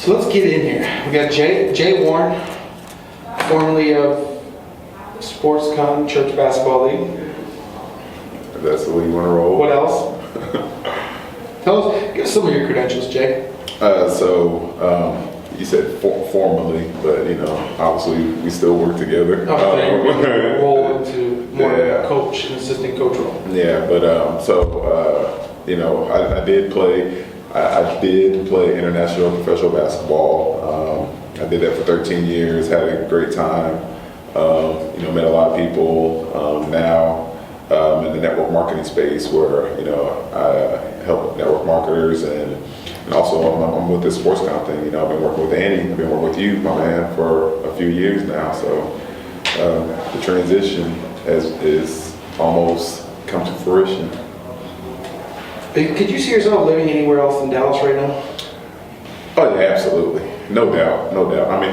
So let's get in here. We got Jay Warren, formerly of SportsCon Church Basketball League. If that's the way you want to roll. What else? Give us some of your credentials, Jay. You said formally, but obviously we still work together. Okay, roll into more of a coach and assistant coach role. Yeah, but I did play. I did play international professional basketball. I did that for 13 years. Had a great time. Met a lot of people. Now I'm in the network marketing space where I help network marketers and also I'm with this SportsCon thing. I've been working with Andy. I've been working with you, my man, for a few years now. So the transition is almost come to fruition. Could you see yourself living anywhere else than Dallas right now? Oh yeah, absolutely, no doubt. I mean,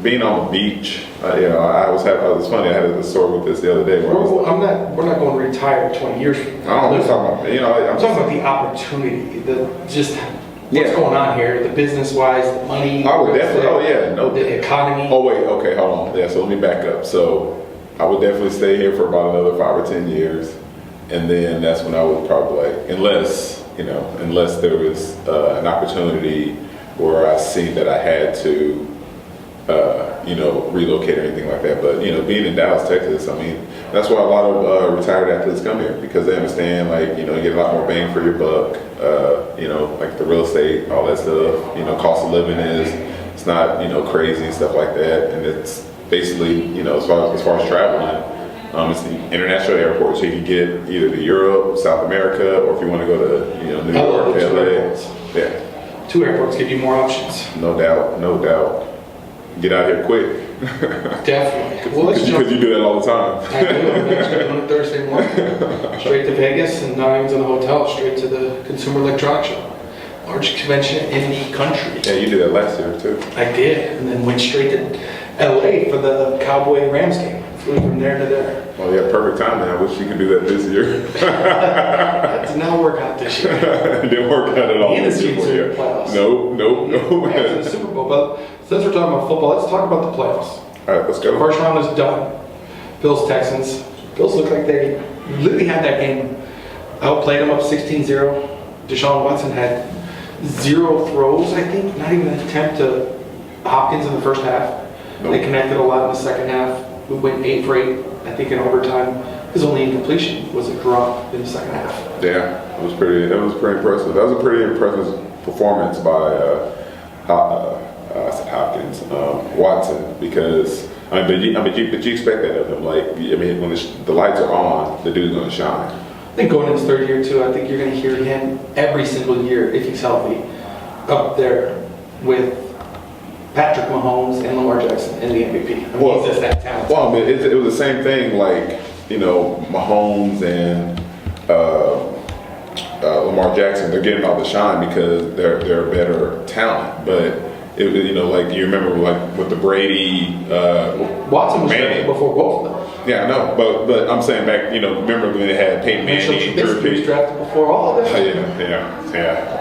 being on the beach. It's funny. I had a story with this the other day. We're not going to retire 20 years from now. I'm talking about. I'm talking about the opportunity, what's going on here, the business wise, the money. I would definitely. The economy. Oh wait, okay, hold on. Yeah, so let me back up. So I would definitely stay here for about another 5 or 10 years. And then that's when I would probably, unless there was an opportunity where I seen that I had to, relocate or anything like that. But being in Dallas, Texas, I mean, that's why a lot of retired athletes come here because they understand, you get a lot more bang for your buck. Like the real estate, all that stuff. Cost of living it's not crazy and stuff like that. And it's basically as far as traveling. It's the international airport, so you can get either to Europe, South America, or if you want to go to New York, LA. Yeah. 2 airports give you more options. No doubt. Get out here quick. Definitely. Well, because you do that all the time. I do. I'm actually on a Thursday morning, straight to Vegas, and not even to the hotel, straight to the Consumer Electronics Show. Largest convention in the country. Yeah, you did that last year too. I did, and then went straight to LA for the Cowboy Rams game. Flew from there to there. Oh yeah, perfect timing. I wish you could do that this year. That did not work out this year. It didn't work out at all. And the Chiefs are in the playoffs. No. Rams in the Super Bowl. But since we're talking about football, let's talk about the playoffs. All right, let's go. The first round is done. Bills, Texans. Bills look like they literally had that game. Outplayed them up 16-0. Deshaun Watson had 0 throws, I think. Not even an attempt to Hopkins in the first half. Nope. They connected a lot in the second half. We went 8 for 8, I think, in overtime. His only incompletion was a drop in the second half. Yeah, it was pretty impressive. That was a pretty impressive performance by Hopkins, Watson, because but you expect that of him. When the lights are on, the dude's going to shine. I think going into his 3rd year too, I think you're going to hear him every single year if he's healthy, up there with Patrick Mahomes and Lamar Jackson in the MVP. He's just that talented. Well, it was the same thing. Mahomes and Lamar Jackson, they're getting all the shine because they're better talent, but. You remember with the Brady, Watson was there before both of them. Yeah, I know, but I'm saying back, remember when they had Peyton Manning, Drew Brees was drafted before all of them. Yeah.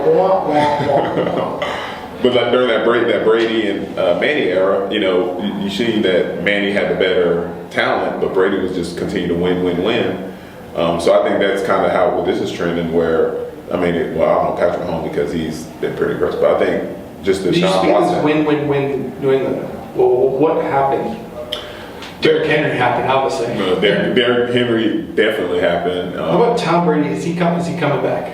But during that Brady and Manning era, you see that Manning had the better talent, but Brady was just continue to win. So I think that's kind of how this is trending. Where I don't know Patrick Mahomes because he's been pretty aggressive, but I think. Just the Deshaun Watson. Win New England. Well, what happened? Derrick Henry happened, obviously. No, Derrick Henry definitely happened. How about Tom Brady? Is he coming back?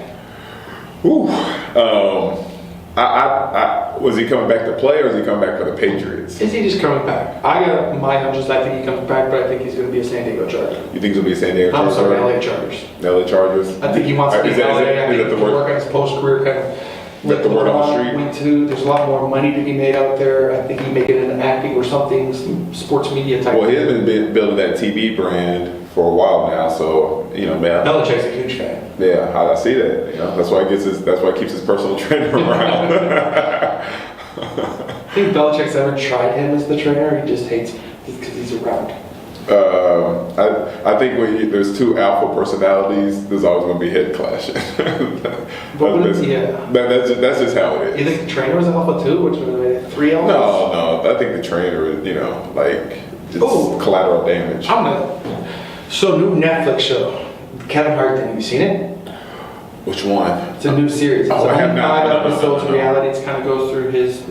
Was he coming back to play or is he coming back for the Patriots? Is he just coming back? I got my hunches. I think he comes back, but I think he's going to be a San Diego Charger. You think he's going to be a San Diego Charger? I'm sorry, LA Chargers. LA Chargers? I think he wants to be in LA. I think he can work on his post-career kind of. Let the word on the street. There's a lot more money to be made out there. I think he make it into acting or something, some sports media type. Well, he has been building that TV brand for a while now, so man. Belichick's a huge fan. Yeah, I see that. That's why he keeps his personal trainer around. I think Belichick's ever tried him as the trainer. He just hates him because he's around. I think when there's two alpha personalities, there's always going to be head clashing. That's just how it is. You think the trainer was alpha too, which would have made it 3 alphas? No. I think the trainer is, just collateral damage. So new Netflix show, Kevin Hart thing. Have you seen it? Which one? It's a new series. It's I have not. 5 episodes of reality. It kind of goes through his,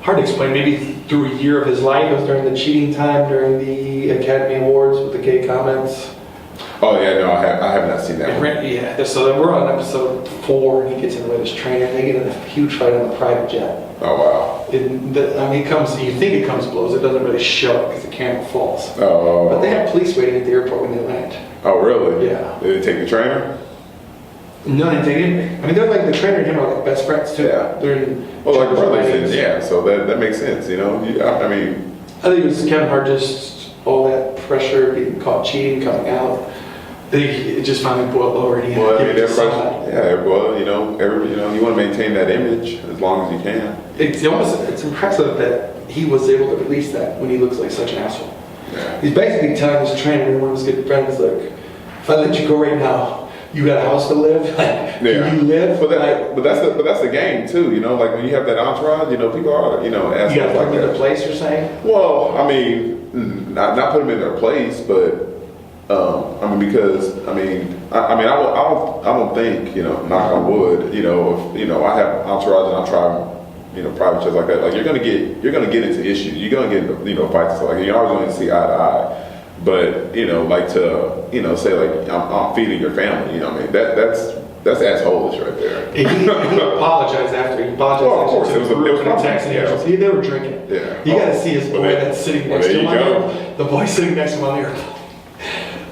hard to explain, maybe through a year of his life. It was during the cheating time, during the Academy Awards with the gay comments. Oh, yeah, no, I have not seen that one. Yeah, so we're on episode 4, and he gets in with his trainer, and they get in a huge fight on the private jet. Oh, wow. You think it comes to blows. It doesn't really show it because the camera falls. Oh. But they have police waiting at the airport when they land. Oh, really? Yeah. Did they take the trainer? No, they didn't. They're like the trainer and him are like best friends too. Yeah. They're in like brothers. Yeah, so that makes sense, I think it was Kevin Hart, just all that pressure, being caught cheating, coming out. It just finally boiled over and he had to give it to somebody. You want to maintain that image as long as you can. It's impressive that he was able to release that when he looks like such an asshole. Yeah. He's basically telling his trainer, one of his good friends, like, if I let you go right now, you got a house to live. Can you live? But that's the game too. Like when you have that entourage, people are you got to put them in their place. You're saying? Well, not put them in their place, but because I don't think knock on wood. If I have entourage and I'm trying private shows like that. Like you're gonna get into issues. You're gonna get into fights. Like you're always going to see eye to eye. But say like I'm feeding your family, that's assholish right there. He apologized after. He apologized. Oh, of course, it was a text. They were drinking. Yeah. You got to see his boy that's sitting next to him. The boy sitting next to him on the airplane.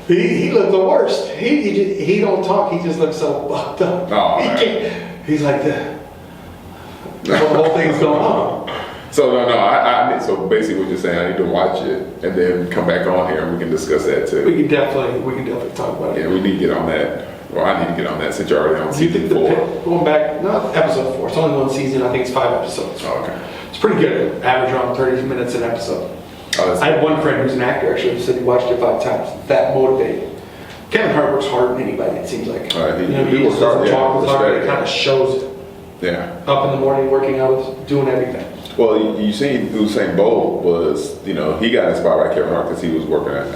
He looked the worst. He don't talk. He just looks so fucked up. Oh, he's like the whole thing's going on. So so basically what you're saying, I need to watch it and then come back on here and we can discuss that too. We can definitely talk about it. Yeah, we need to get on that. Well, I need to get on that since you're already on season 4. Going back, not episode 4. It's only one season. I think it's 5 episodes. Oh, okay. It's pretty good. Average around 30 minutes an episode. Oh, I had one friend who's an actor actually who said he watched it 5 times. That motivated. Kevin Hart works harder than anybody. It seems like. All right, he works hard. It kind of shows it. Yeah. Up in the morning, working out, doing everything. Well, you seen Usain Bolt was, he got inspired by Kevin Hart because he was working on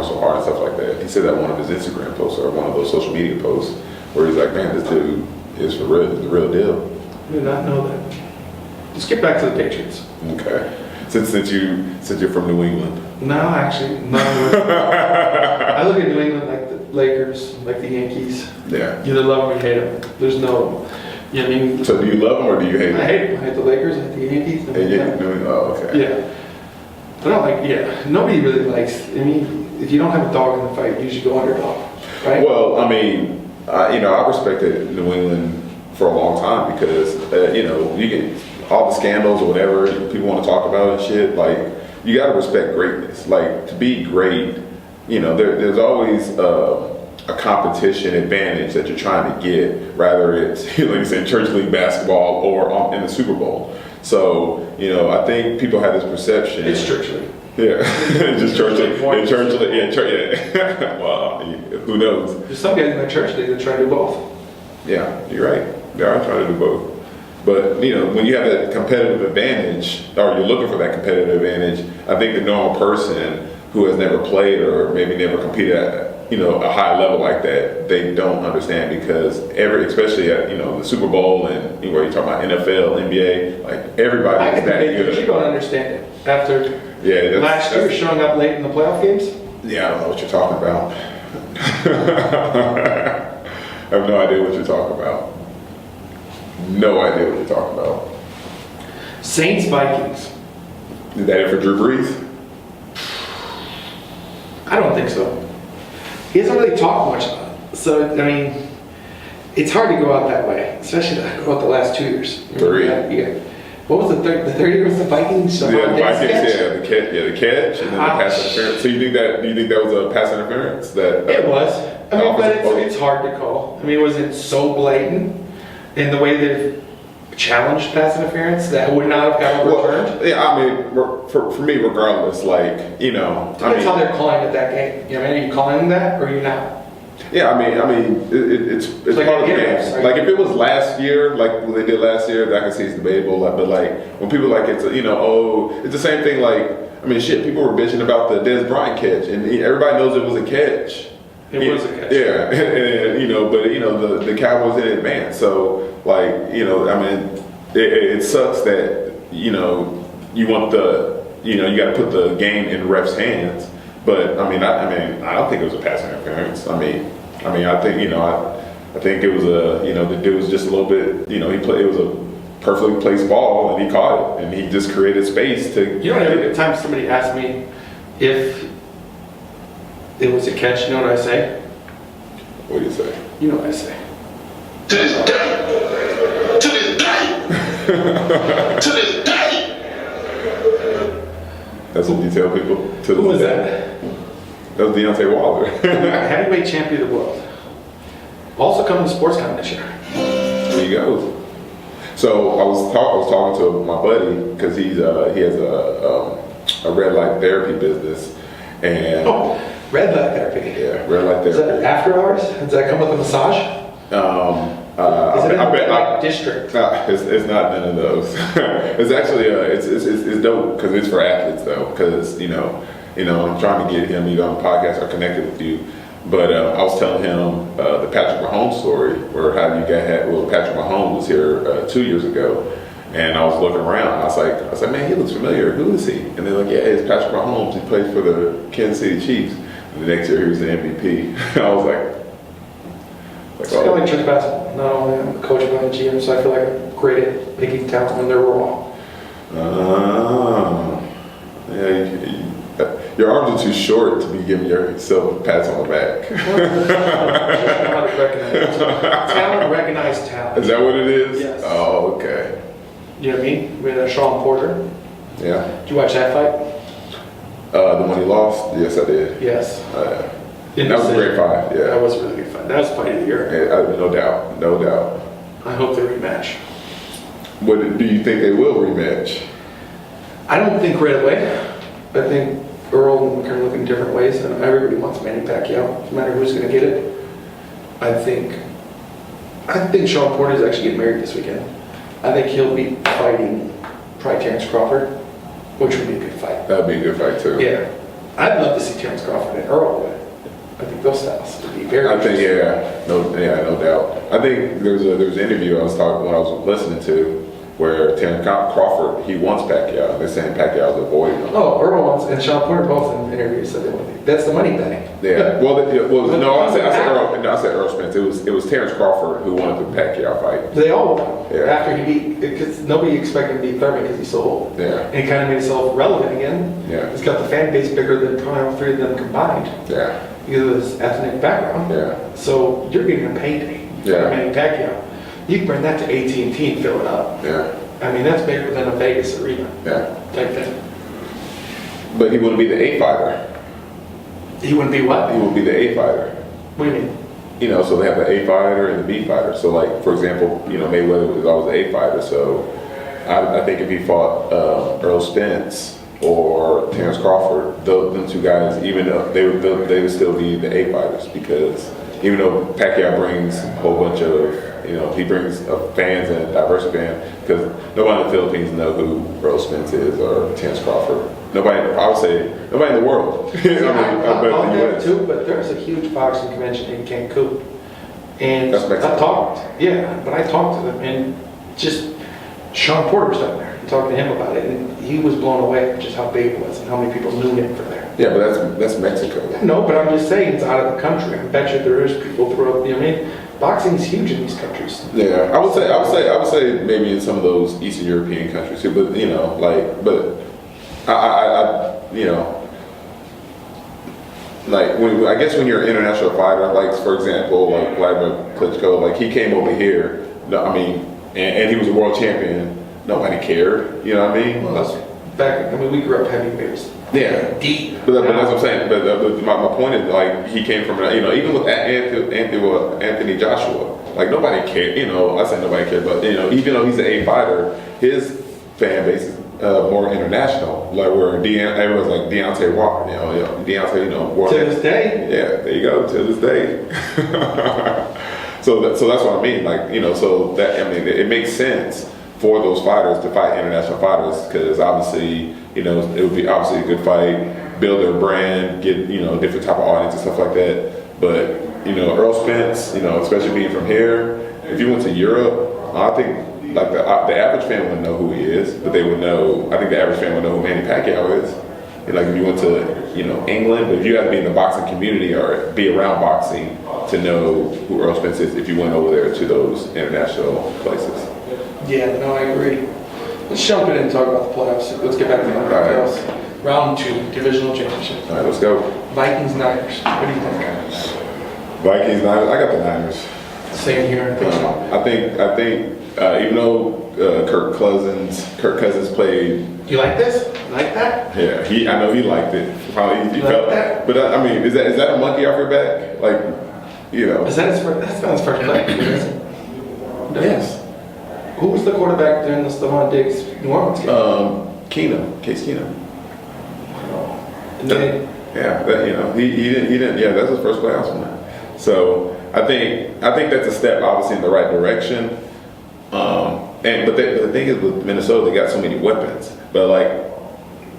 so hard and stuff like that. He said that one of his Instagram posts or one of those social media posts where he's like, man, this dude is for real, the real deal. I did not know that. Let's get back to the Patriots. Okay. Since you're from New England. No, actually, no. I look at New England like the Lakers, like the Yankees. Yeah. You either love them or you hate them. There's no. So do you love them or do you hate them? I hate them. I hate the Lakers. I hate the Yankees. Oh, okay. Yeah. I don't like. Nobody really likes. If you don't have a dog in the fight, you should go underdog, right? Well, I respected New England for a long time because you get all the scandals or whatever people want to talk about and shit. Like you got to respect greatness. Like to be great, there's always a competition advantage that you're trying to get, rather it's like you said, church league basketball or in the Super Bowl. So I think people have this perception. It's church league. Yeah, just church league. Yeah. Well, who knows? There's some guys in the church league that try to do both. Yeah, you're right. They are trying to do both. But when you have that competitive advantage, or you're looking for that competitive advantage, I think the normal person who has never played or maybe never competed at a high level like that, they don't understand because especially at the Super Bowl and where you're talking about NFL, NBA, like everybody is that good. You don't understand it after last year showing up late in the playoff games. Yeah, I don't know what you're talking about. I have no idea what you're talking about. No idea what you're talking about. Saints Vikings. Is that it for Drew Brees? I don't think so. He doesn't really talk much about it. So, it's hard to go out that way, especially to go out the last 2 years. 3. Yeah. What was the third? The third year was the Vikings? The Vikings, the catch, and then the pass interference. So you think that was a pass interference? It was. But it's hard to call. It wasn't so blatant in the way that challenged pass interference that would not have gotten overturned? Yeah, I mean, for me, regardless, like, Depends how they're calling it that game. You know, are you calling that or are you not? Yeah, I mean, it's like part of the game. Like if it was last year, like what they did last year, I can see it's debatable. But like when people like it's it's the same thing. Like I mean, shit, people were bitching about the Des Bryant catch, and everybody knows it was a catch. It was a catch. Yeah, and the Cowboys didn't advance. So like I mean, it sucks that you want you got to put the game in refs' hands. But I mean, I don't think it was a pass interference. I think I think it was the dude was just a little bit, he played. It was a perfectly placed ball, and he caught it, and he just created space to. Every time somebody asks me if it was a catch, you know what I say? What do you say? You know what I say? To this day, to this day, to this day. That's what you tell people. Who was that? That was Deontay Wilder. Heavyweight champion of the world. Also coming to SportsCon this year. There you go. So I was talking to my buddy because he has a red light therapy business, and red light therapy. Yeah, red light therapy. Is that after hours? Does that come with a massage? Is it in the district? It's not none of those. It's actually it's dope because it's for athletes though. Because I'm trying to get him either on the podcast or connected with you. But I was telling him the Patrick Mahomes story, where how you Patrick Mahomes was here 2 years ago, and I was looking around. I was like, man, he looks familiar. Who is he? And they're like, yeah, it's Patrick Mahomes. He plays for the Kansas City Chiefs. And the next year he was the MVP. I was like, it's kind of like church basketball. Not only I'm the coach, but I'm the GM, so I feel like I'm great at picking talent when they're raw. Yeah. Your arms are too short to be giving yourself pats on the back. Talent recognized talent. Is that what it is? Yes. Oh, okay. You know what I mean? We had Sean Porter. Yeah. Did you watch that fight? The one he lost? Yes, I did. Yes. That was a great fight. Yeah. That was a really good fight. That was fight of the year. Yeah, no doubt. I hope they rematch. Do you think they will rematch? I don't think right away. I think Earl and McKern look in different ways, and everybody wants Manny Pacquiao, no matter who's going to get it. I think Sean Porter is actually getting married this weekend. I think he'll be fighting probably Terrence Crawford, which would be a good fight. That'd be a good fight too. Yeah, I'd love to see Terrence Crawford and Earl. I think those styles would be very. No doubt. I think there was an interview I was listening to where Terrence Crawford, he wants Pacquiao. They're saying Pacquiao's avoiding him. Oh, Earl wants, and Sean Porter both in interviews said they want. That's the money thing. Yeah. I said Earl Spence. It was Terrence Crawford who wanted the Pacquiao fight. They all want. Yeah. After he beat, because nobody expected him to beat Thurman because he's so old. Yeah. And he kind of made himself relevant again. Yeah. He's got the fan base bigger than probably all three of them combined. Yeah. Because of his ethnic background. Yeah. So you're getting a payday. Yeah. Manny Pacquiao. You can bring that to AT&T and fill it up. Yeah. I mean, that's bigger than a Vegas arena. Yeah. Type thing. But he wouldn't be the A fighter. He wouldn't be what? He would be the A fighter. What do you mean? So they have the A fighter and the B fighter. So like, for example, Mayweather was always the A fighter. So I think if he fought Earl Spence or Terrence Crawford, them two guys, even though they would still be the A fighters, because even though Pacquiao brings a whole bunch of, he brings fans and a diverse fan, because nobody in the Philippines know who Earl Spence is or Terrence Crawford. Nobody, I would say, nobody in the world. I'm there too, but there's a huge boxing convention in Cancun. And That's Mexico. I talked to them, and just Sean Porter was down there and talking to him about it, and he was blown away at just how big it was and how many people knew him from there. Yeah, but that's Mexico. No, but I'm just saying it's out of the country. I bet you there is people throughout. You know what I mean? Boxing's huge in these countries. Yeah, I would say maybe in some of those Eastern European countries too, but I guess when you're an international fighter, like for example, like Vladimir Klitschko, like he came over here. And he was a world champion. Nobody cared. You know what I mean? Well, back, I mean, we grew up heavy Bears. Yeah. Deep. But that's what I'm saying. But my point is, like, he came from, even with Anthony Joshua, like, nobody cared. I say nobody cared, but, even though he's an A fighter, his fan base is more international. Like, where everyone's like Deontay Walker, Deontay, Walker. To this day. Yeah, there you go, to this day. So that's what I mean. Like, so that, it makes sense for those fighters to fight international fighters because obviously, it would be obviously a good fight, build their brand, get, different type of audience and stuff like that. But, Earl Spence, especially being from here, if you went to Europe, I think like the average fan would know who he is, but they would know, I think the average fan would know who Manny Pacquiao is. And like if you went to, England, but you have to be in the boxing community or be around boxing to know who Earl Spence is if you went over there to those international places. Yeah, no, I agree. Let's jump in and talk about the playoffs. Let's get back to the playoffs. Round 2, divisional championship. All right, let's go. Vikings, Niners. What do you think, guys? Vikings, Niners. I got the Niners. Same here. I think even though Kirk Cousins played. You like this? You like that? Yeah, I know he liked it. Probably he felt that. But is that a monkey off your back? Like, Is that his first? That's not his first play. Yes. Who was the quarterback during the Stephon Diggs New Orleans game? Case Keenum. And then, he didn't. Yeah, that's his first playoffs one. So I think that's a step obviously in the right direction. But the thing is with Minnesota, they got so many weapons. But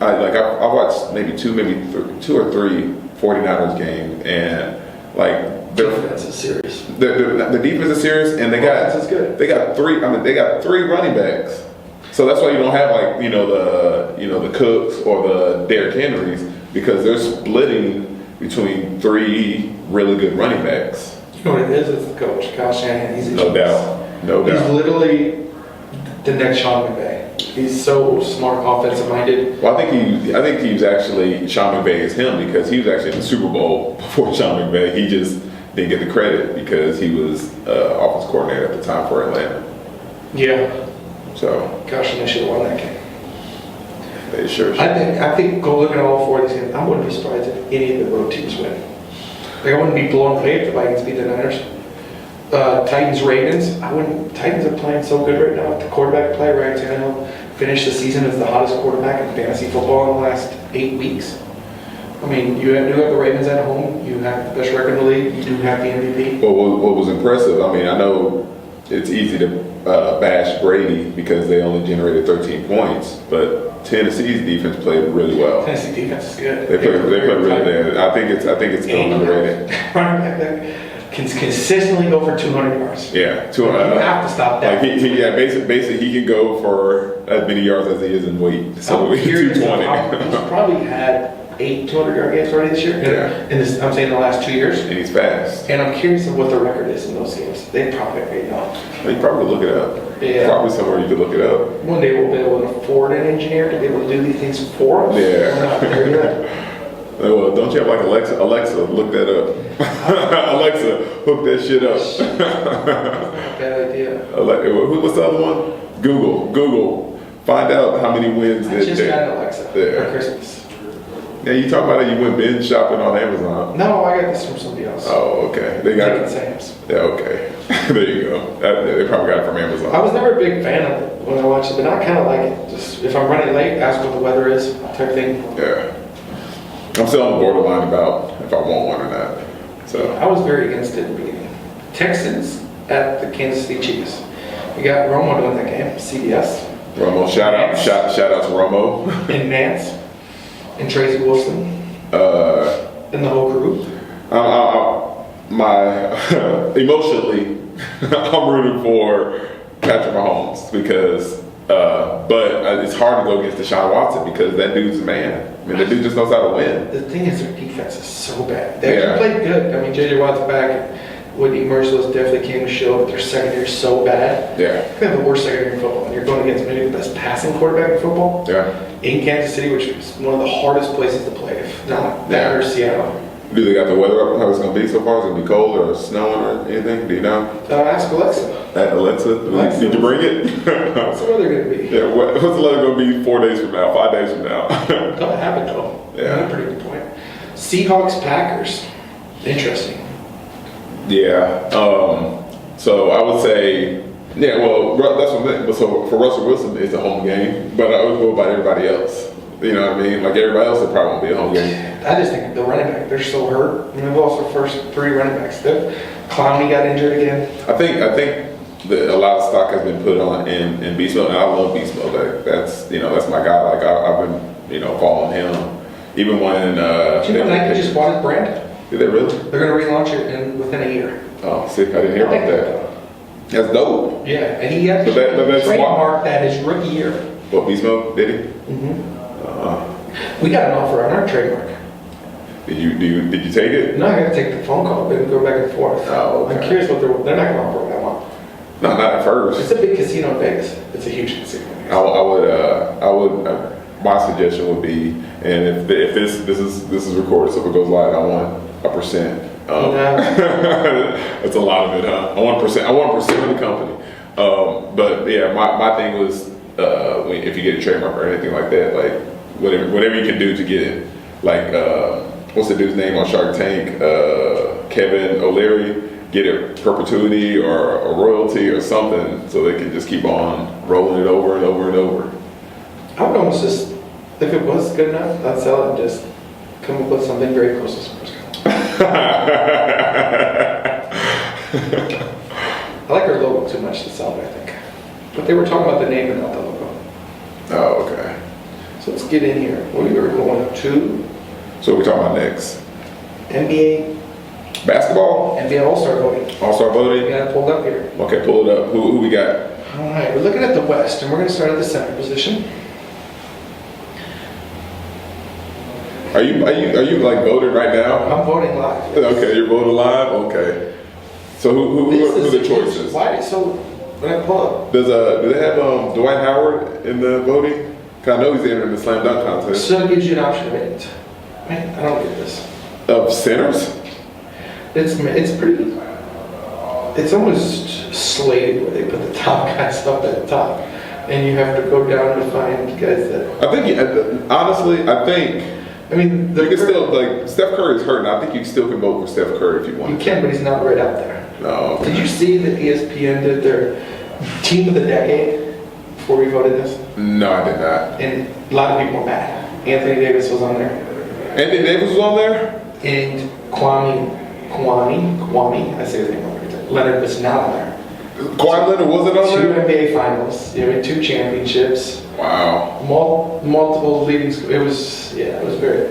I watched maybe two or three 49ers games, and like the defense is serious. The defense is serious, and they got three running backs. So that's why you don't have the Cooks or the Derrick Henrys because they're splitting between three really good running backs. You know what it is? It's the coach, Kyle Shanahan. He's a no genius. doubt. He's literally the next Sean McVay. He's so smart, offensive minded. Well, I think he was actually Sean McVay is him because he was actually in the Super Bowl before Sean McVay. He just didn't get the credit because he was offense coordinator at the time for Atlanta. Yeah. So. Gosh, and they should have won that game. They sure should. I think go look at all four of these games. I wouldn't be surprised if any of the road teams win. Like I wouldn't be blown away if the Vikings beat the Niners. Titans, Ravens. Titans are playing so good right now. The quarterback play, Ryan Tannehill, finished the season as the hottest quarterback in fantasy football in the last 8 weeks. I mean, you do have the Ravens at home. You have the best record in the league. You do have the MVP. Well, what was impressive, I know it's easy to bash Brady because they only generated 13 points, but Tennessee's defense played really well. Tennessee defense is good. They played really good. I think it's still underrated. Running back can consistently go for 200 yards. Yeah, 200. You have to stop that. Like basically he can go for as many yards as he is in weight. So I'm curious 220. He's probably had 8 200-yard games already this year. Yeah. I'm saying the last 2 years. And he's fast. And I'm curious of what the record is in those games. They probably already know. You probably look it up. Yeah. Probably somewhere you could look it up. One day we'll be able to afford an engineer to be able to do these things for us. Yeah. We're not there yet. Well, don't you have like Alexa? Alexa, look that up. Alexa, hook that shit up. Bad idea. What's the other one? Google. Find out how many wins. I just got an Alexa for Christmas. Yeah, you talk about it. You went binge shopping on Amazon. No, I got this from somebody else. Oh, okay. They got it. Sam's. Yeah, okay. There you go. They probably got it from Amazon. I was never a big fan of it when I watched it, but now I kind of like it. Just if I'm running late, ask what the weather is, type thing. Yeah. I'm still on the borderline about if I want one or not. So I was very against it in the beginning. Texans at the Kansas City Chiefs. We got Romo doing that game. CBS. Romo, shout out to Romo and Nance and Tracy Wilson and the whole crew. Emotionally, I'm rooting for Patrick Mahomes because, but it's hard to go against Deshaun Watson because that dude's a man. I mean, the dude just knows how to win. The thing is, their defense is so bad. They actually played good. I mean, J.J. Watt's back. And Whitney Merciless definitely came to show, but their secondary is so bad. Yeah. They have the worst secondary in football. And you're going against maybe the best passing quarterback in football. Yeah. In Kansas City, which is one of the hardest places to play, if not that or Seattle. Do they got the weather up? How it's going to be so far? Is it going to be cold or snowing or anything? Do you know? Ask Alexa. At Alexa? Alexa. Did you bring it? What's the weather going to be? Yeah, what's the weather going to be 4 days from now, 5 days from now? Don't have it though. Yeah. That's a pretty good point. Seahawks, Packers. Interesting. Yeah. So I would say, yeah, well, that's one thing. But so for Russell Wilson, it's a home game. But I would go about everybody else. You know what I mean? Like everybody else, it probably won't be a home game. I just think the running back, they're so hurt. I mean, they've lost their first 3 running backs. Clowney got injured again. I think that a lot of stock has been put on in Beast Mode, and I love Beast Mode. That's my guy. Like I've been following him. Even when Do you know Nike just bought his brand? Did they really? They're going to relaunch it within a year. Oh, sick! I didn't hear about that. That's dope. Yeah, and he actually trademarked that his rookie year. What, Beast Mode? Did he? Mm-hmm. We got an offer on our trademark. Did you take it? No, I got to take the phone call. Then go back and forth. Oh, okay. I'm curious what they're not going to offer what I want. No, not at first. It's a big casino in Vegas. It's a huge casino. I would. My suggestion would be, and if this is recorded, so if it goes live, I want 1%. That's a lot of it, huh? I want 1%. I want 1% of the company. But yeah, my thing was if you get a trademark or anything like that, like whatever you can do to get it, like what's the dude's name on Shark Tank? Kevin O'Leary. Get a perpetuity or a royalty or something, so they can just keep on rolling it over and over and over. I would almost just, if it was good enough, I'd sell it and just come up with something very close to SportsCon. I like our logo too much to sell it, I think. But they were talking about the name and not the logo. Oh, okay. So let's get in here. What are we going to? So what are we talking about next? NBA. Basketball? NBA All-Star voting. All-Star voting? We got it pulled up here. Okay, pull it up. Who we got? All right, we're looking at the West, and we're going to start at the center position. Are you like voting right now? I'm voting live. Yes. Okay, you're voting live. Okay. So who are the choices? Why? So when I pull up, Do they have Dwight Howard in the voting? 'Cause I know he's entering the slam dunk contest. so it gives you an option of 8. Man, I don't get this. Of centers? It's pretty. It's almost slated where they put the top guys up at the top, and you have to go down to find guys that. I think honestly, I mean, you can still, like, Steph Curry's hurt, and I think you still can vote for Steph Curry if you want. You can, but he's not right out there. No. Did you see that ESPN did their team of the decade before we voted this? No, I did not. And a lot of people were mad. Anthony Davis was on there. Anthony Davis was on there? And Kwame, I say his name wrong. Leonard was not on there. Kawhi Leonard wasn't on 2 there? NBA finals, 2 championships, Wow. multiple leading. It was very.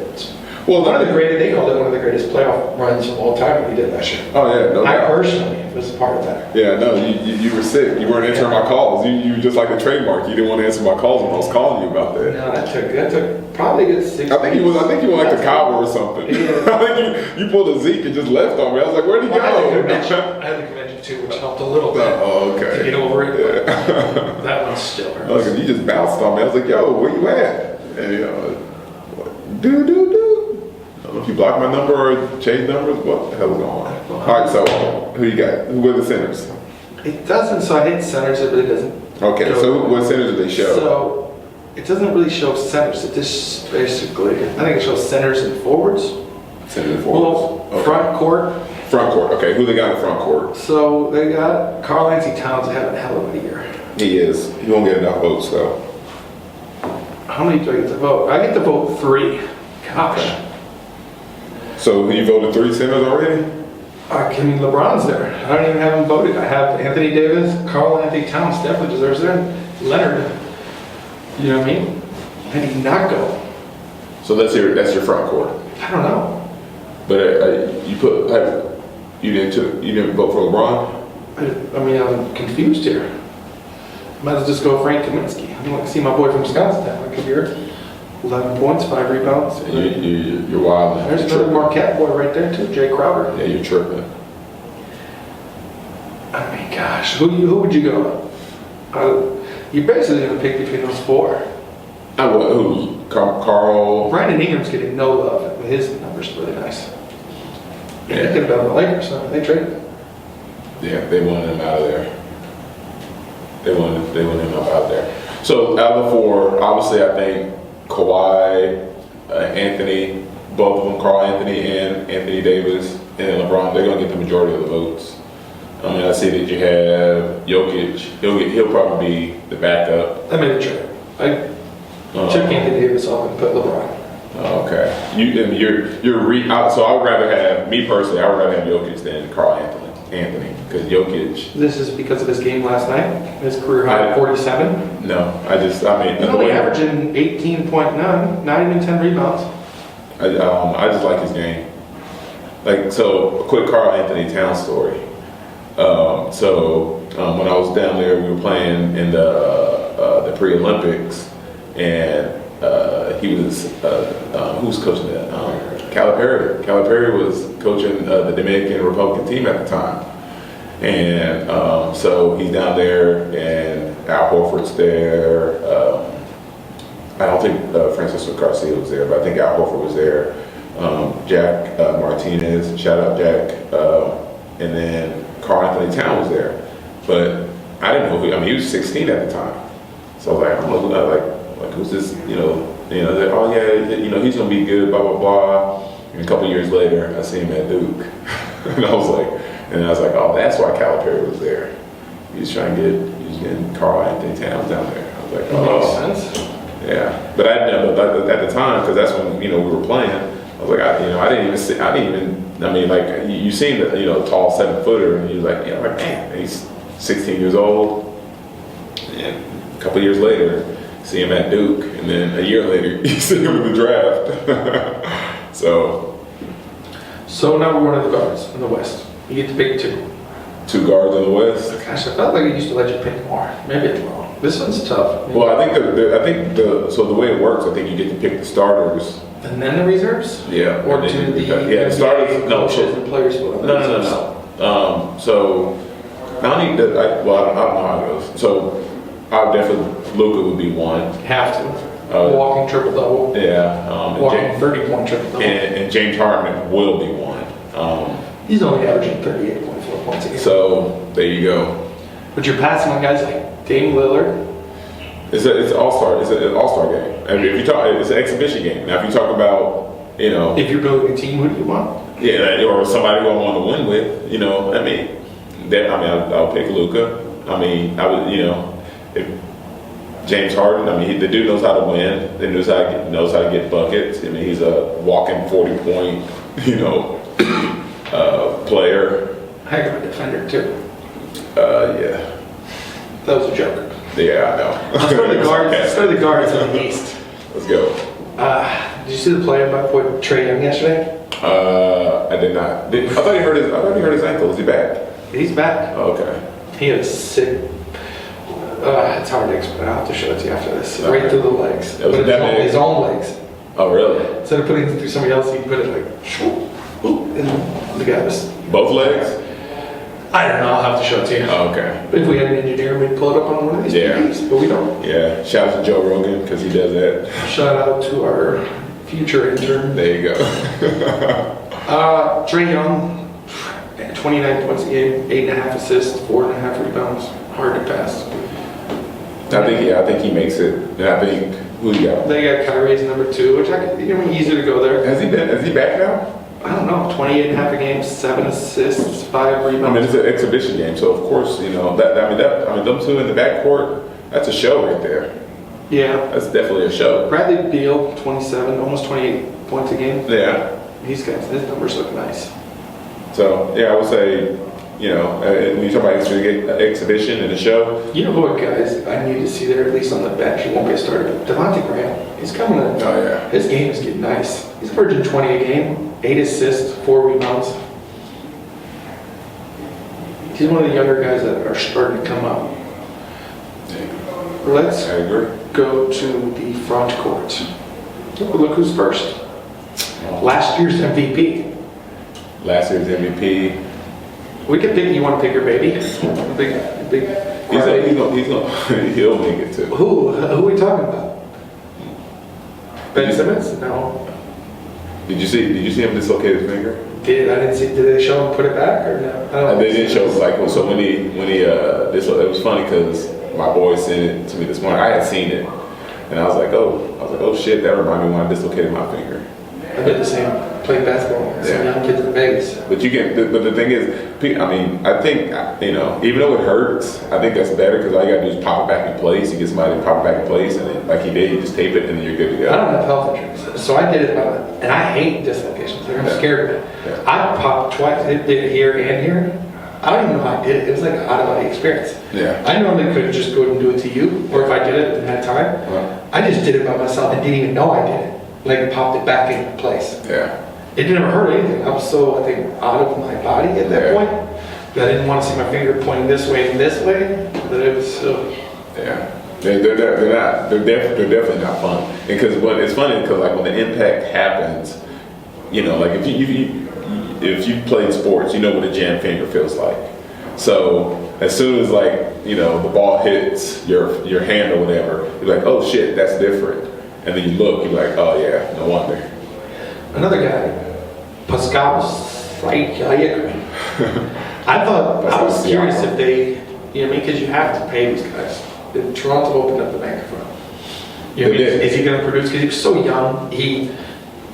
Well, One of the greatest. They called it one of the greatest playoff runs of all time. When he did that shit. Oh yeah, no I doubt. personally was a part of that. Yeah, no, you were sick. You weren't answering my calls. You were just like a trademark. You didn't want to answer my calls when I was calling you about that. No, that took probably a good 6 I think you were like the cowboy or something. Yeah. I think you pulled a Zeke and just left on me. I was like, where'd he I had the go? convention too, which helped a little bit Oh, okay. to get over it. Yeah. That one's still hurts. Look, you just bounced on me. I was like, yo, where you at? And do. I don't know if you blocked my number or changed numbers. What the hell is going on? All right, so who you got? Who are the centers? It doesn't, so I hate centers, but it doesn't. Okay, so what centers do they show? So it doesn't really show centers. It just basically, I think it shows centers and forwards. Centers and forwards. Well, Okay. front court. Front court. Okay, who they got in front court? So they got Karl-Anthony Towns having a hell of a year. He is. He won't get enough votes though. How many do I get to vote? I get to vote 3. Gosh. So you voted 3 centers already? I mean, LeBron's there. I don't even have him voted. I have Anthony Davis, Karl-Anthony Towns definitely deserves there. Leonard, you know what I mean? How did he not go? So that's your front court. I don't know. But you didn't vote for LeBron? I mean, I'm confused here. Might as well just go Frank Kaminsky. I want to see my boy from Wisconsin have a good year. 11 points, 5 rebounds. You're wild. Man. There's You're another tripping. Marquette boy right there too, Jay Crowder. Yeah, you're tripping. I mean, gosh, who would you go? You're basically going to pick between those 4. Who? Carl? Brandon Ingram's getting no love, but his numbers are really nice. Yeah, he could have been on the Lakers, so they traded him. Yeah, they wanted him out of there. They wanted him up out there. So out of the four, obviously I think Kawhi, Anthony, both of them, Carl Anthony and Anthony Davis, and LeBron, they're going to get the majority of the votes. I mean, I see that you have Jokic. He'll probably be the backup. I made a trade. I took Anthony Davis off and put LeBron. Okay. So I would rather have, me personally, I would rather have Jokic than Carl Anthony, because Jokic. This is because of his game last night. His career high 47. No, He's only averaging 18.9, not even 10 rebounds. I just like his game. So a quick Carl Anthony Towns story. When I was down there, we were playing in the pre-Olympics, and he was who was coaching that? Calipari. Calipari was coaching the Dominican Republican team at the time, and so he's down there, and Al Horford's there. I don't think Francisco Garcia was there, but I think Al Horford was there. Jack Martinez, shout out Jack, and then Carl Anthony Towns was there. But I didn't know who. I mean, he was 16 at the time, so I'm like, who's this? Like, oh yeah, he's gonna be good, blah blah blah. And a couple years later, I see him at Duke, and I was like, oh, that's why Calipari was there. He was getting Carl Anthony Towns down there. I was like, oh, makes sense. Yeah, but I didn't know at the time, because that's when we were playing. I was like, I mean, like you seen the tall 7-footer, and you're like, man, he's 16 years old. And a couple years later, see him at Duke, and then a year later, you see him in the draft. So now we're one of the guards in the West. You get to pick two. Two guards in the West. Gosh, I felt like I used to let you pick more. Maybe it's wrong. This one's tough. Well, I think the way it works, I think you get to pick the starters. And then the reserves? Yeah. Or to the starters. No, coaches and players. No. So I don't know how it goes. So I would definitely, Luka would be one. Have to. Walking triple double. Yeah. Walking 30-point triple double. And James Harden will be one. He's only averaging 38.4 points a game. So there you go. But you're passing on guys like Dame Lillard. It's an all-star. It's an all-star game. I mean, if you talk, it's an exhibition game. Now, if you talk about, if you're building a team, who do you want? Yeah, or somebody who I want to win with. I'll pick Luka. I mean, I would, if James Harden. I mean, the dude knows how to win. He knows how to get buckets. I mean, he's a walking 40-point, player. Heck of a defender too. Yeah. That was a joke. Yeah, I know. Let's go to the guards. Let's go to the guards in the East. Let's go. Did you see the play by Trae Young yesterday? I did not. I thought he hurt his ankle. Is he back? He's back. Oh, okay. He had sick. It's hard to explain. I'll have to show it to you after this. Right through the legs. His own legs. Oh, really? Instead of putting it through somebody else, he put it like, shoo, and the guy was. Both legs? I don't know. I'll have to show it to you. Oh, okay. But if we had an engineer, we'd pull it up on one of these TVs, but we don't. Yeah. Shout out to Joe Rogan, because he does that. Shout out to our future intern. There you go. Trae Young, 29 points a game, 8.5 assists, 4.5 rebounds. Hard to pass. I think he makes it. And I think who you got? They got Kyrie's number 2, which easier to go there. Has he back now? I don't know. 28.5 a game, 7 assists, 5 rebounds. I mean, it's an exhibition game, so of course, them two in the backcourt, that's a show right there. Yeah. That's definitely a show. Bradley Beal, 27, almost 28 points a game. Yeah. His numbers look nice. So, yeah, I would say, when you talk about exhibition and a show. You know what, guys, I need to see there, at least on the bench. He won't be a starter, but Devontae Graham, he's coming in. Oh, yeah. His game is getting nice. He's averaging 20 a game, 8 assists, 4 rebounds. He's one of the younger guys that are starting to come up. Let's go to the front court. Look who's first. Last year's MVP. Last year's MVP. We can pick. You want to pick your baby? Big. He'll make it too. Who are we talking about? Ben Simmons? No. Did you see him dislocate his finger? I didn't see. Did they show him put it back or no? They didn't show. So when he it was funny because my boy sent it to me this morning. I had seen it, and I was like, oh shit, that reminded me when I dislocated my finger. I did the same. Played basketball with some young kids in Vegas. But the thing is, I mean, I think, even though it hurts, I think that's better because all you gotta do is pop it back in place. You get somebody to pop it back in place, and then, like he did, you just tape it, and then you're good to go. I don't have health insurance, so I did it, and I hate dislocations. I'm scared of it. Yeah. I popped twice. It did it here and here. I don't even know how I did it. It was like an out-of-body experience. Yeah. I normally could just go and do it to you, or if I did it and had time, I just did it by myself and didn't even know I did it. Like popped it back into place. Yeah. It didn't hurt anything. I was so, I think, out of my body at that point that I didn't want to see my finger pointing this way and this way. That it was so. Yeah. They're definitely not fun. Because it's funny because like when the impact happens, like if you played sports, you know what a jam finger feels like. So as soon as like the ball hits your hand or whatever, you're like, oh shit, that's different. And then you look, you're like, oh yeah, no wonder. Another guy, Pascal Siakam. I was curious if they, because you have to pay these guys. Toronto opened up the bank for him. Is he going to produce? Because he was so young. He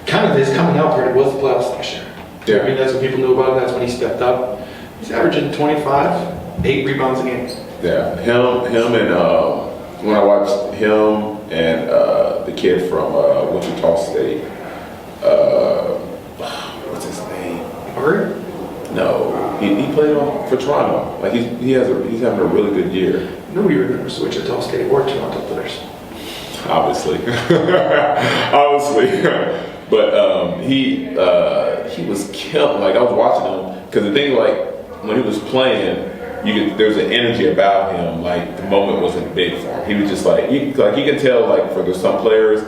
kind of his coming out party was the playoffs last year. Yeah. I mean, that's what people knew about him. That's when he stepped up. He's averaging 25, 8 rebounds a game. Yeah, him, and when I watched him and the kid from Wichita State, what's his name? Murray? No, he played for Toronto. Like he's having a really good year. Nobody remembers Wichita State or Toronto players. Obviously, but he was killed. Like I was watching him because the thing, like when he was playing, there's an energy about him. Like the moment wasn't big for him. He was just like you can tell. Like for some players,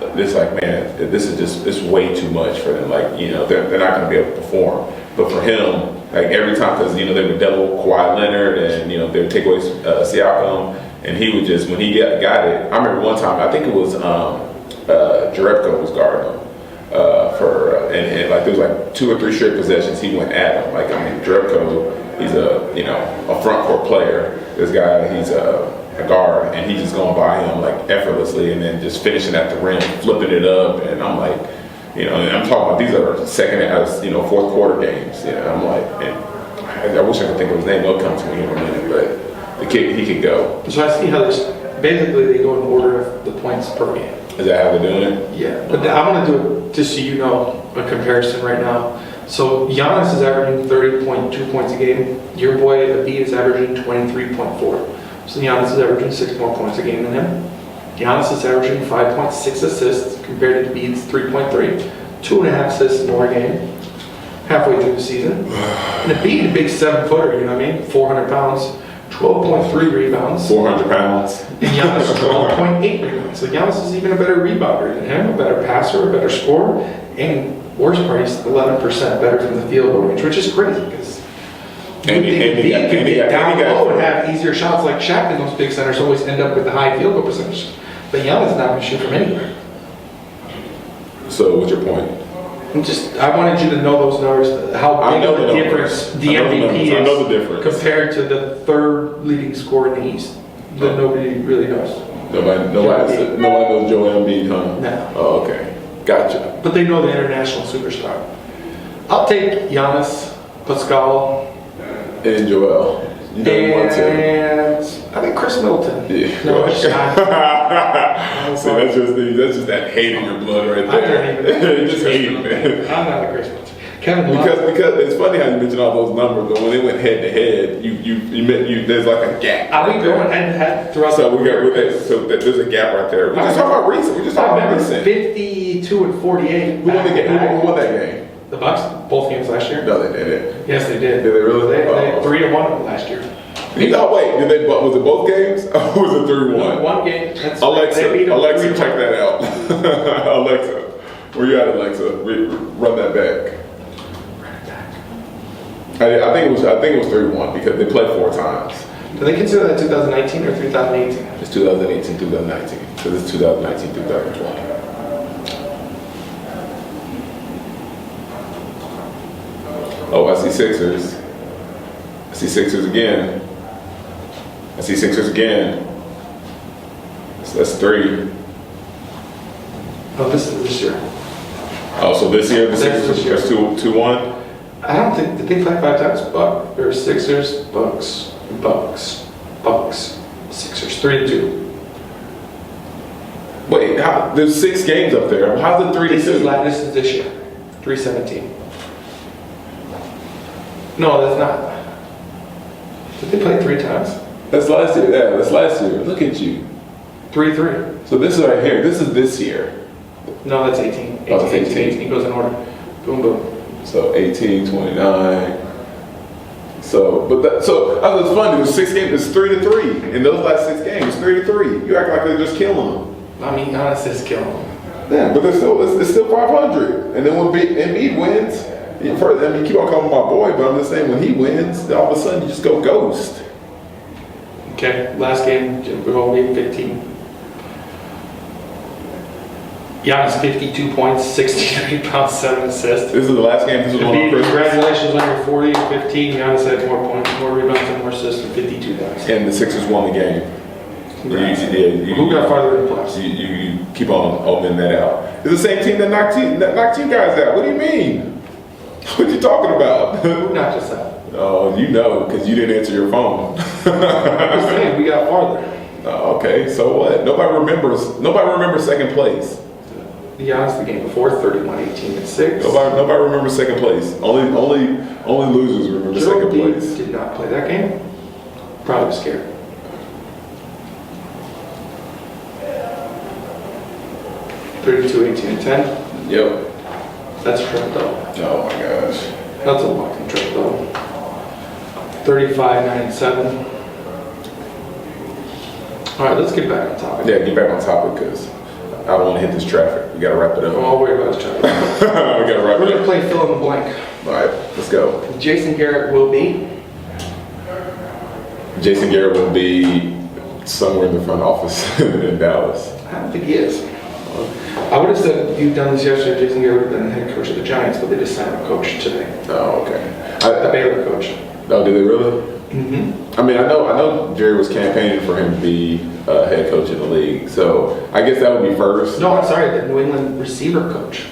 it's like, man, this is just it's way too much for them. Like they're not going to be able to perform. But for him, like every time, because they would double Kawhi Leonard and they would take away Siakam, and he would just when he got it. I remember one time, I think it was Jerebko was guarding him and like there was like 2 or 3 straight possessions he went at him. Like I mean, Jerebko, he's a front court player. This guy, he's a guard, and he's just going by him like effortlessly, and then just finishing at the rim, flipping it up, and I'm like. And I'm talking about these are second, fourth quarter games. I'm like, and I wish I could think of his name. It'll come to me in a minute, but the kid, he could go. So I see how basically they go in order of the points per game. Is that how they're doing it? Yeah, but I want to do it just so you know a comparison right now. So Giannis is averaging 30.2 points a game. Your boy Embiid is averaging 23.4. So Giannis is averaging 6 more points a game than him. Giannis is averaging 5.6 assists compared to Embiid's 3.3. 2.5 assists more a game halfway through the season. And Embiid, a big 7-footer, 400 pounds, 12.3 rebounds. 400 pounds. And Giannis is 12.8 rebounds. So Giannis is even a better rebounder than him, a better passer, a better scorer, and worst part, he's 11% better from the field goal range, which is crazy because Embiid could get down low and have easier shots like Shaq, and those big centers always end up with the high field goal percentage. But Giannis not going to shoot from anywhere. So what's your point? I wanted you to know those numbers, how big of a difference the MVP is I know the difference. compared to the third leading scorer in the East that nobody really knows. Nobody knows Joel Embiid, huh? No. Oh, okay. Gotcha. But they know the international superstar. I'll take Giannis, Pascal, and Joel. You know you want to. And I think Chris Middleton. Yeah. No, it's not. See, that's just that hate in your blood right there. Just hate, man. I'm not a Chris Middleton. Kevin Love. Because it's funny how you mention all those numbers, but when they went head to head, you there's like a gap. Are we going head to head throughout so the year? There's a gap right there. We're just talking about recent. We're just talking about recent. 52 and 48. Who won the game? Who won that game? The Bucks, both games last year. No, they didn't. Yes, they did. Did they really? They 3-1 last year. No, wait. Was it both games? Or was it 3-1? No, one game. That's Alexa, Alexa, check that out. Alexa, where you at, Alexa? Run that back. I think it was 3-1 because they played 4 times. Do they consider that 2019 or 2018? It's 2018, 2019. Because it's 2019, 2020. Oh, I see Sixers. I see Sixers again. I see Sixers again. That's 3. Oh, this is this year. Oh, so this year the That's Sixers this year. are 2-1. I don't think, did they play 5 times? Or Sixers, Bucks, Sixers, 3-2. Wait, there's 6 games up there. How's it 3-2? This is this year, 3-17. No, that's not. Did they play 3 times? That's last year. Yeah, that's last year. Look at you. 3-3. So this is right here. This is this year. No, that's 18. Oh, that's 18. It goes in order. Boom, boom. So 18, 29. So, so that was funny. It was 6 games. It's 3-3 in those last 6 games. 3-3. You act like they're just killing them. I mean, Giannis is killing them. Yeah, but it's still 500. And then when Embiid wins, you keep on calling him my boy, but I'm just saying when he wins, all of a sudden you just go ghost. Okay, last game, we're all game 15. Giannis 52 points, 63 pounds, 7 assists. This is the last game. This was on Christmas. Congratulations on your 40 and 15. Giannis had more points, more rebounds, and more assists than 52 guys. And the Sixers won the game. Congrats. You Who got farther in the playoffs? You keep on opening that out. It's the same team that knocked you guys out. What do you mean? What you talking about? Who knocked us out? Oh, you know, because you didn't answer your phone. I'm just saying, we got farther. Oh, okay, so what? Nobody remembers second place. Giannis the game before 31-18-6. Nobody remembers second place. Only losers remember second place. Did not play that game. Probably was scared. (32-18-10). Yep. That's a triple double. Oh my gosh. That's a walking triple double. 35-9-7. All right, let's get back on topic. Yeah, get back on topic because I don't want to hit this traffic. We gotta wrap it up. I'm all worried about this traffic. We gotta wrap We're it gonna up. play fill in the blank. All right, let's go. Jason Garrett will be. Jason Garrett will be somewhere in the front office in Dallas. I don't think he is. I would have said if you'd done this yesterday, Jason Garrett would have been the head coach of the Giants, but they just signed a coach today. Oh, okay. The Baylor coach. Oh, did they really? Mm-hmm. I mean, I know Jerry was campaigning for him to be head coach in the league, so I guess that would be first. No, I'm sorry, the New England receiver coach.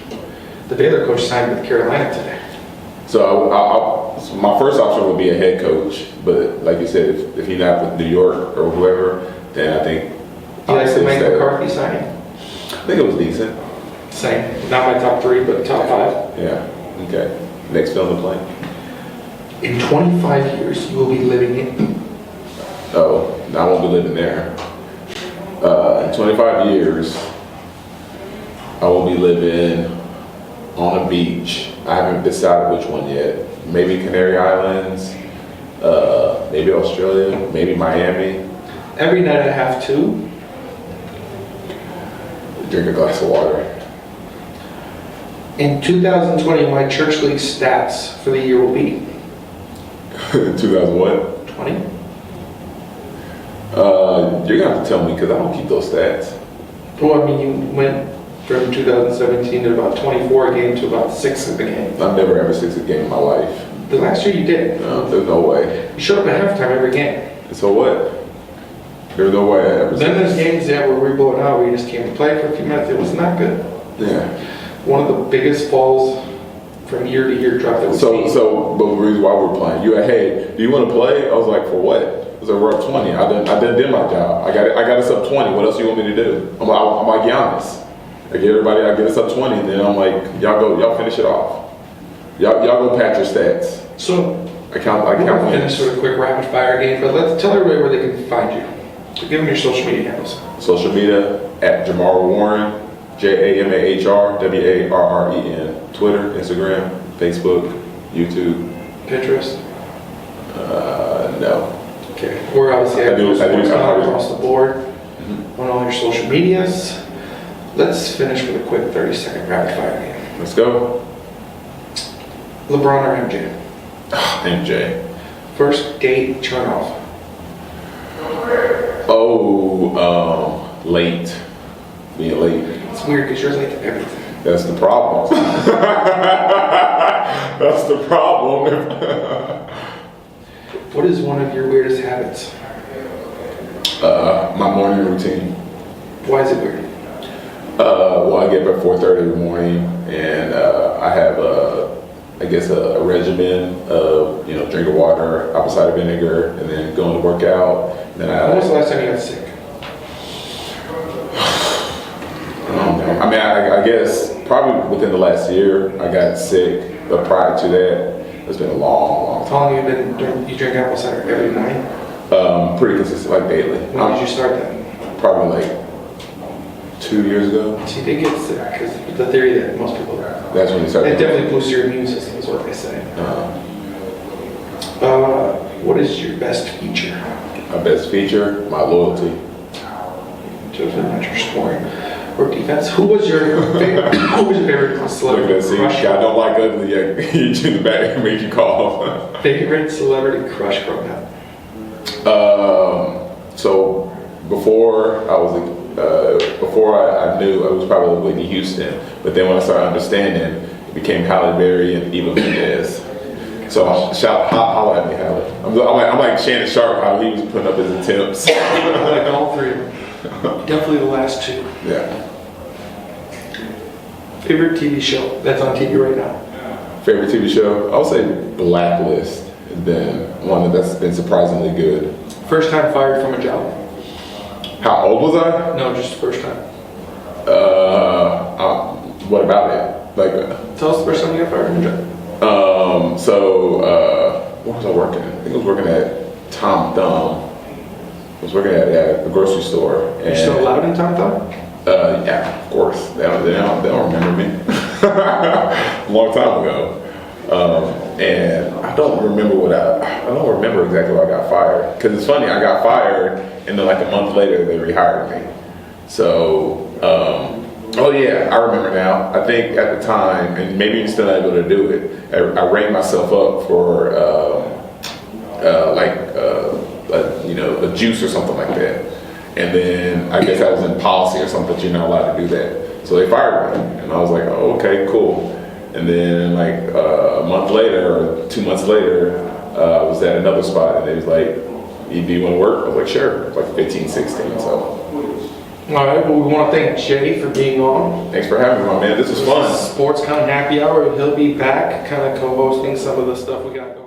The Baylor coach signed with Carolina today. So so my first option would be a head coach, but like you said, if he's not with New York or whoever, then I think. Do you like the Mike McCarthy signing? I think it was decent. Same. Not my top 3, but top 5. Yeah. Okay. Next fill in the blank. In 25 years, you will be living in. Oh, I won't be living there. In 25 years, I will be living on a beach. I haven't decided which one yet. Maybe Canary Islands, maybe Australia, maybe Miami. Every night I have to. Drink a glass of water. In 2020, my church league stats for the year will be 2000 what? 20. You're gonna have to tell me because I don't keep those stats. Well, I mean, you went from 2017 to about 24 a game to about 6 a game. I've never ever 6 a game in my life. The last year you did. No, there's no way. You showed up at halftime every game. So what? There's no way I ever. Then there's games where we blew it out where you just came to play for a few minutes. It was not good. Yeah. One of the biggest falls from year to year drop that we've seen. But the reason why we're playing, you had, hey, do you want to play? I was like, for what? I was like, we're up 20. I did my job. I got us up 20. What else do you want me to do? I'm like Giannis. I get us up 20, and then I'm like, y'all finish it off. Y'all go patch your stats. So I count we're going to finish wins. with a quick rapid fire game, but let's tell everybody where they can find you. So give them your social media handles. Social media at Jamar Warren, JAMAHR WARREN. Twitter, Instagram, Facebook, YouTube. Pinterest. No. Okay. We're obviously I do. across the board on all your social medias. Let's finish with a quick 30-second rapid fire game. Let's go. LeBron or MJ? MJ. First date turn off. Late. Being late. It's weird because you're late to everything. That's the problem. That's the problem. What is one of your weirdest habits? My morning routine. Why is it weird? Well, I get up at 4:30 in the morning, and I have a regimen of drinking water, apple cider vinegar, and then going to work out. And then When was the last time you got sick? I mean, I guess probably within the last year I got sick, but prior to that, it's been a long How time. long have you been, you drink apple cider every night? Pretty consistent, like daily. When did you start that? Probably like 2 years ago. So you did get sick, because the theory that most people have. That's when you started. It definitely boosts your immune system, is what they say. What is your best feature? My best feature, my loyalty. Joseph, not your scoring or defense. Who was your favorite? Who was your favorite Look at celebrity that, see, crush? I don't like ugly yet. You in the back, make you call. Favorite celebrity crush growing up? So before I knew, I was probably Whitney Houston, but then when I started understanding, it became Halle Berry and Eva Mendes. So holla at me, Halle. I'm like Shannon Sharp, how he was putting up his attempts. I like all three of them. Definitely the last two. Yeah. Favorite TV show that's on TV right now? Favorite TV show? I would say Blacklist has been one that's been surprisingly good. First time fired from a job? How old was I? No, just first time. What about it? Like, Tell us the first time you got fired from a job. what was I working at? I think I was working at Tom Thumb. I was working at a grocery store. And, You're still allowed in Tom Thumb? Yeah, of course. They don't remember me. A long time ago. And I don't remember exactly why I got fired. Because it's funny, I got fired, and then like a month later, they rehired me. So, oh yeah, I remember now. I think at the time, and maybe I'm still not able to do it, I rang myself up for a juice or something like that. And then I guess I was in policy or something, but you're not allowed to do that. So they fired me, and I was like, oh, okay, cool. And then like a month later or 2 months later, I was at another spot, and they was like, do you want to work? I was like, sure. It was like 15, 16, so. All right, well, we want to thank Jay for being on. Thanks for having me, my man. This was fun. SportsCon happy hour. He'll be back, kind of co-hosting some of the stuff we got going.